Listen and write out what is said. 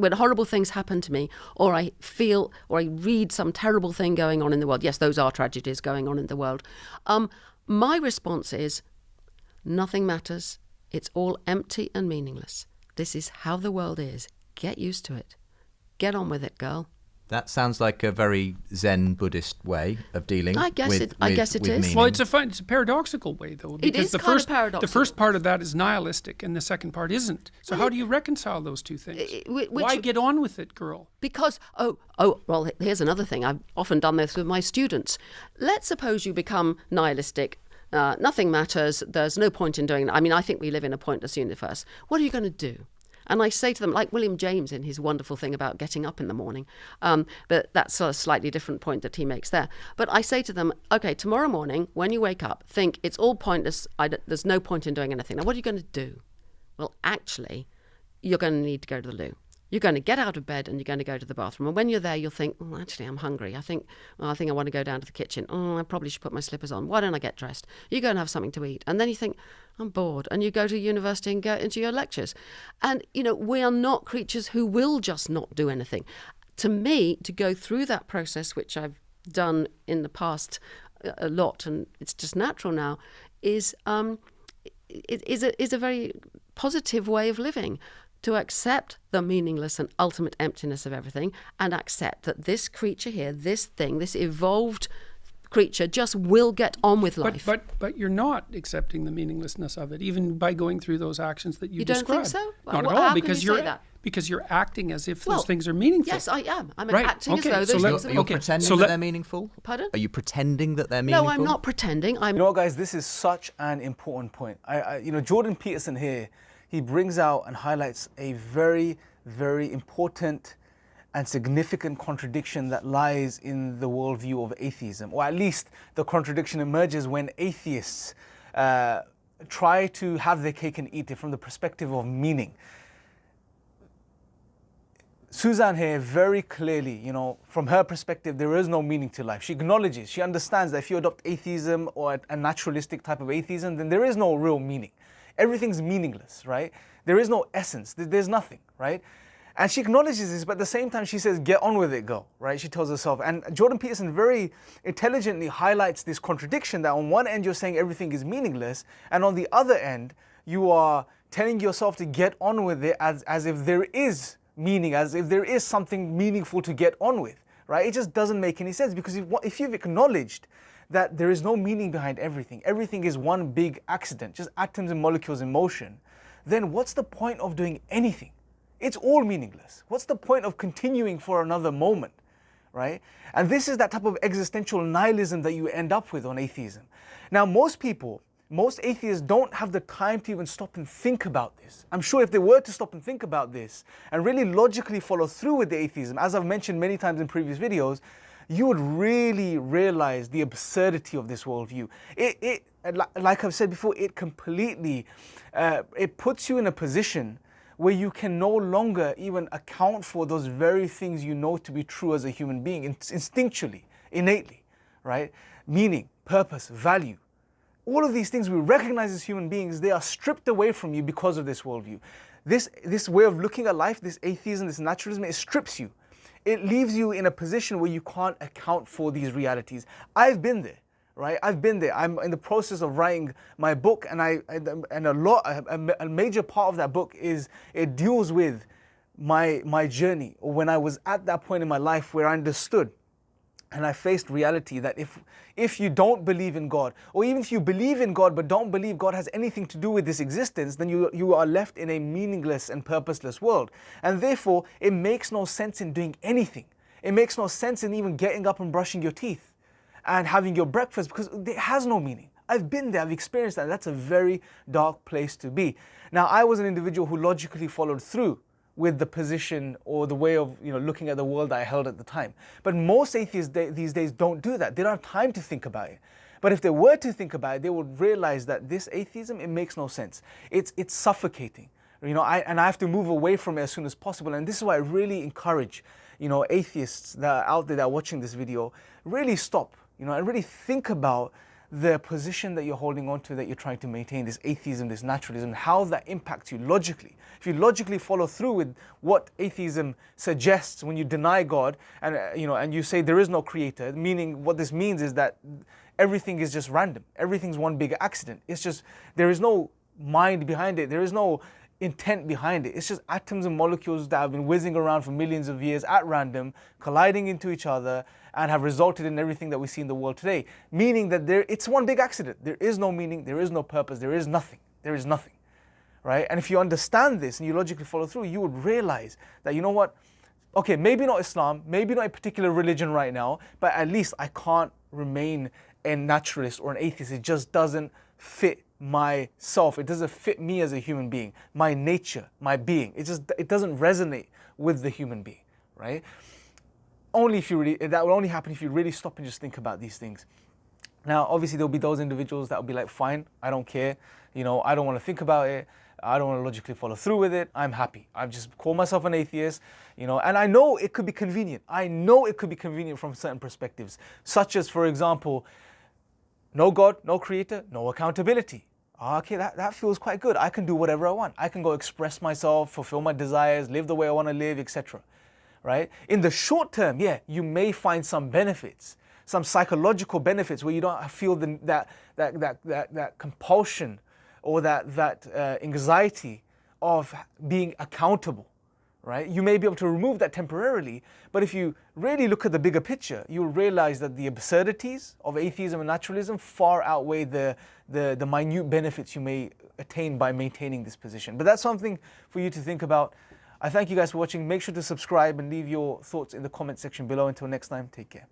when horrible things happen to me, or I feel, or I read some terrible thing going on in the world, yes, those are tragedies going on in the world, my response is, nothing matters. It's all empty and meaningless. This is how the world is. Get used to it. Get on with it, girl. That sounds like a very Zen Buddhist way of dealing. I guess with, it is. meaning. Well, it's a paradoxical way, though. It is kind of paradoxical. The first part of that is nihilistic, and the second part isn't. So how do you reconcile those two things? Why get on with it, girl? Because, well, here's another thing. I've often done this with my students. Let's suppose you become nihilistic. Nothing matters. There's no point in doing it. I mean, I think we live in a pointless universe. What are you going to do? And I say to them, like William James in his wonderful thing about getting up in the morning, but that's a slightly different point that he makes there. But I say to them, okay, tomorrow morning, when you wake up, think it's all pointless. There's no point in doing anything. Now, what are you going to do? Well, actually, you're going to need to go to the loo. You're going to get out of bed and you're going to go to the bathroom. And when you're there, you'll think, actually, I'm hungry. I think I want to go down to the kitchen. I probably should put my slippers on. Why don't I get dressed? You go and have something to eat. And then you think, I'm bored. And you go to university and go into your lectures. And, we are not creatures who will just not do anything. To me, to go through that process, which I've done in the past a lot, and it's just natural now, is a very positive way of living. To accept the meaningless and ultimate emptiness of everything, and accept that this creature here, this thing, this evolved creature just will get on with life. But you're not accepting the meaninglessness of it, even by going through those actions that you described. You don't think so? Not at all, because you're acting as if those things are meaningful. Yes, I am. I'm acting as though those things are meaningful. Are you pretending that they're meaningful? Pardon? Are you pretending that they're meaningful? No, I'm not pretending. You know what, guys? This is such an important point. Jordan Peterson here, he brings out and highlights a very, very important and significant contradiction that lies in the worldview of atheism, or at least the contradiction emerges when atheists try to have their cake and eat it from the perspective of meaning. Suzanne here very clearly, from her perspective, there is no meaning to life. She acknowledges, she understands that if you adopt atheism or a naturalistic type of atheism, then there is no real meaning. Everything's meaningless, right? There is no essence. There's nothing, right? And she acknowledges this, but at the same time, she says, get on with it, girl, right? She tells herself. And Jordan Peterson very intelligently highlights this contradiction that on one end, you're saying everything is meaningless, and on the other end, you are telling yourself to get on with it as if there is meaning, as if there is something meaningful to get on with, right? It just doesn't make any sense, because if you've acknowledged that there is no meaning behind everything, everything is one big accident, just atoms and molecules in motion, then what's the point of doing anything? It's all meaningless. What's the point of continuing for another moment, right? And this is that type of existential nihilism that you end up with on atheism. Now, most atheists don't have the time to even stop and think about this. I'm sure if they were to stop and think about this and really logically follow through with the atheism, as I've mentioned many times in previous videos, you would really realize the absurdity of this worldview. Like I've said before, it completely, it puts you in a position where you can no longer even account for those very things you know to be true as a human being, instinctually, innately, right? Meaning, purpose, value. All of these things we recognize as human beings, they are stripped away from you because of this worldview. This way of looking at life, this atheism, this naturalism, it strips you. It leaves you in a position where you can't account for these realities. I've been there, right? I've been there. I'm in the process of writing my book, and a major part of that book is it deals with my journey, or when I was at that point in my life where I understood and I faced reality that if you don't believe in God, or even if you believe in God but don't believe God has anything to do with this existence, then you are left in a meaningless and purposeless world. And therefore, it makes no sense in doing anything. It makes no sense in even getting up and brushing your teeth and having your breakfast, because it has no meaning. I've been there, I've experienced that. That's a very dark place to be. Now, I was an individual who logically followed through with the position or the way of looking at the world I held at the time. But most atheists these days don't do that. They don't have time to think about it. But if they were to think about it, they would realize that this atheism, it makes no sense. It's suffocating. And I have to move away from it as soon as possible. And this is why I really encourage atheists that are out there that are watching this video, really stop, and really think about the position that you're holding on to, that you're trying to maintain, this atheism, this naturalism, how that impacts you logically. If you logically follow through with what atheism suggests when you deny God, and and you say there is no creator, meaning what this means is that everything is just random. Everything's one big accident. It's just, there is no mind behind it. There is no intent behind it. It's just atoms and molecules that have been whizzing around for millions of years at random, colliding into each other, and have resulted in everything that we see in the world today. Meaning that it's one big accident. There is no meaning, there is no purpose, there is nothing. There is nothing, right? And if you understand this and you logically follow through, you would realize that, you know what? Okay, maybe not Islam, maybe not a particular religion right now, but at least I can't remain a naturalist or an atheist. It just doesn't fit myself. It doesn't fit me as a human being, my nature, my being. It doesn't resonate with the human being, right? That will only happen if you really stop and just think about these things. Now, obviously, there'll be those individuals that will be like, fine, I don't care. I don't want to think about it. I don't want to logically follow through with it. I'm happy. I've just called myself an atheist, and I know it could be convenient. I know it could be convenient from certain perspectives, such as, for example, no God, no creator, no accountability. Okay, that feels quite good. I can do whatever I want. I can go express myself, fulfill my desires, live the way I want to live, etc. Right? In the short term, yeah, you may find some benefits, some psychological benefits where you don't feel that compulsion or that anxiety of being accountable. Right? You may be able to remove that temporarily, but if you really look at the bigger picture, you'll realize that the absurdities of atheism and naturalism far outweigh the minute benefits you may attain by maintaining this position. But that's something for you to think about. I thank you guys for watching. Make sure to subscribe and leave your thoughts in the comment section below. Until next time, take care.